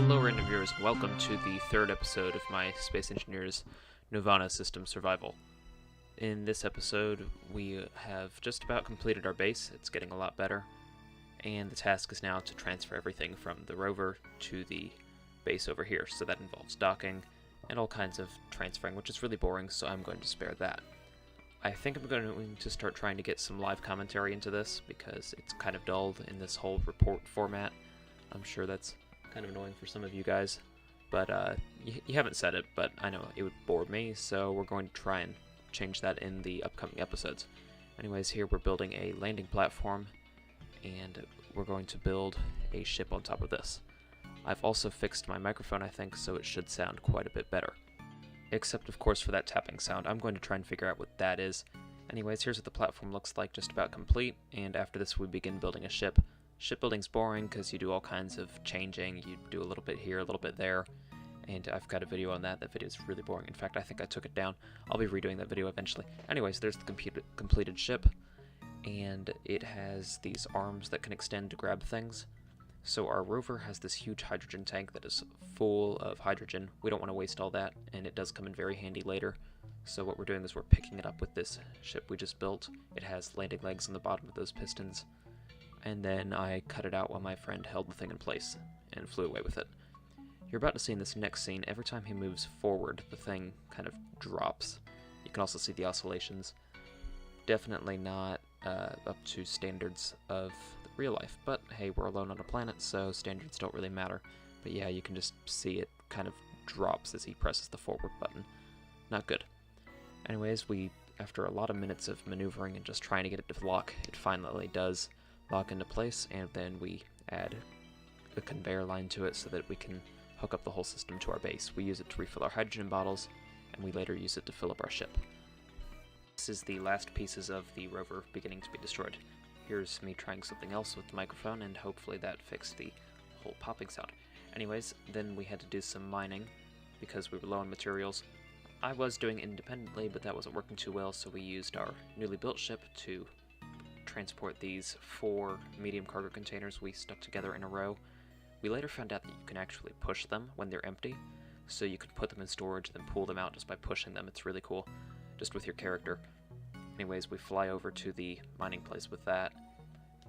Hello random viewers, welcome to the third episode of my Space Engineers Novana system survival. In this episode, we have just about completed our base. It's getting a lot better, and the task is now to transfer everything from the rover to the base over here. So that involves docking and all kinds of transferring, which is really boring, so I'm going to spare that. I think I'm going to start trying to get some live commentary into this, because it's kind of dulled in this whole report format. I'm sure that's kind of annoying for some of you guys, but you haven't said it, but I know it would bore me, so we're going to try and change that in the upcoming episodes. Anyways, here we're building a landing platform, and we're going to build a ship on top of this. I've also fixed my microphone, I think, so it should sound quite a bit better. Except, of course, for that tapping sound. I'm going to try and figure out what that is. Anyways, here's what the platform looks like, just about complete, and after this we begin building a ship. Shipbuilding's boring because you do all kinds of changing. You do a little bit here, a little bit there, and I've got a video on that. That video is really boring. In fact, I think I took it down. I'll be redoing that video eventually. Anyways, there's the completed ship, and it has these arms that can extend to grab things. So our rover has this huge hydrogen tank that is full of hydrogen. We don't want to waste all that, and it does come in very handy later. So what we're doing is we're picking it up with this ship we just built. It has landing legs on the bottom of those pistons. And then I cut it out while my friend held the thing in place and flew away with it. You're about to see in this next scene, every time he moves forward, the thing kind of drops. You can also see the oscillations. Definitely not up to standards of real life, but hey, we're alone on a planet, so standards don't really matter. But yeah, you can just see it kind of drops as he presses the forward button. Not good. Anyways, after a lot of minutes of maneuvering and just trying to get it to lock, it finally does lock into place, and then we add a conveyor line to it so that we can hook up the whole system to our base. We use it to refill our hydrogen bottles, and we later use it to fill up our ship. This is the last pieces of the rover beginning to be destroyed. Here's me trying something else with the microphone, and hopefully that fixed the whole popping sound. Anyways, then we had to do some mining because we were low on materials. I was doing it independently, but that wasn't working too well, so we used our newly built ship to transport these 4 medium cargo containers we stuck together in a row. We later found out that you can actually push them when they're empty, so you can put them in storage, then pull them out just by pushing them. It's really cool, just with your character. Anyways, we fly over to the mining place with that,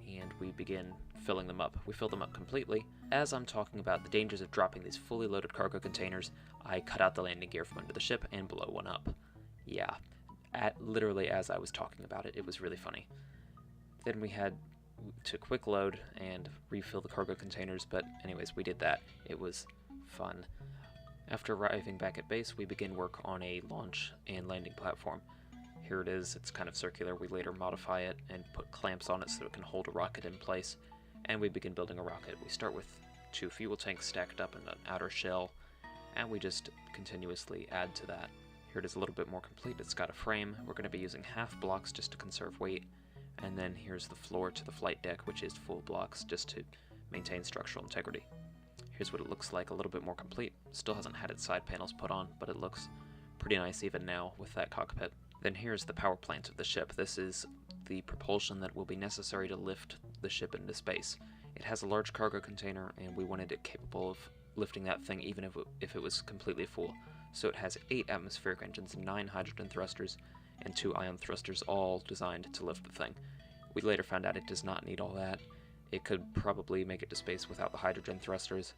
and we begin filling them up. We fill them up completely. As I'm talking about the dangers of dropping these fully loaded cargo containers, I cut out the landing gear from under the ship and blow one up. Yeah, literally as I was talking about it, it was really funny. Then we had to quick load and refill the cargo containers, but anyways, we did that. It was fun. After arriving back at base, we begin work on a launch and landing platform. Here it is. It's kind of circular. We later modify it and put clamps on it so it can hold a rocket in place, and we begin building a rocket. We start with 2 fuel tanks stacked up in an outer shell, and we just continuously add to that. Here it is a little bit more complete. It's got a frame. We're going to be using half blocks just to conserve weight, and then here's the floor to the flight deck, which is full blocks just to maintain structural integrity. Here's what it looks like, a little bit more complete. Still hasn't had its side panels put on, but it looks pretty nice even now with that cockpit. Then here's the power plant of the ship. This is the propulsion that will be necessary to lift the ship into space. It has a large cargo container, and we wanted it capable of lifting that thing even if it was completely full. So it has 8 atmospheric engines, 9 hydrogen thrusters, and 2 ion thrusters, all designed to lift the thing. We later found out it does not need all that. It could probably make it to space without the hydrogen thrusters,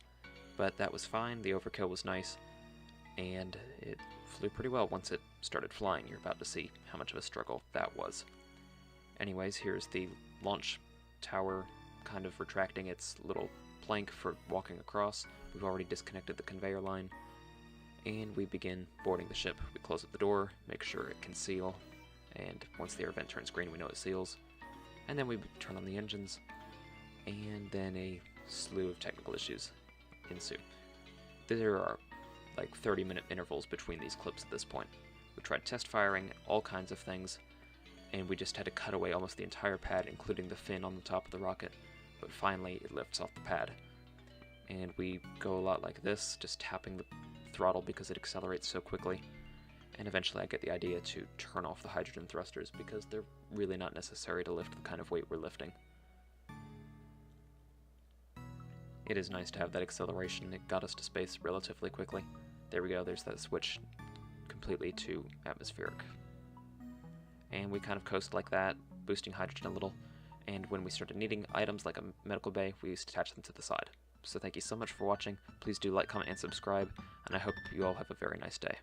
but that was fine. The overkill was nice, and it flew pretty well once it started flying. You're about to see how much of a struggle that was. Anyways, here's the launch tower kind of retracting its little plank for walking across. We've already disconnected the conveyor line, and we begin boarding the ship. We close up the door, make sure it can seal, and once the air vent turns green, we know it seals. And then we turn on the engines, and then a slew of technical issues ensue. There are like 30-minute intervals between these clips at this point. We tried test firing all kinds of things, and we just had to cut away almost the entire pad, including the fin on the top of the rocket, but finally it lifts off the pad. And we go a lot like this, just tapping the throttle because it accelerates so quickly. And eventually I get the idea to turn off the hydrogen thrusters because they're really not necessary to lift the kind of weight we're lifting. It is nice to have that acceleration. It got us to space relatively quickly. There we go, there's that switch completely to atmospheric. And we kind of coast like that, boosting hydrogen a little, and when we started needing items like a medical bay, we used to attach them to the side. So thank you so much for watching. Please do like, comment, and subscribe, and I hope you all have a very nice day.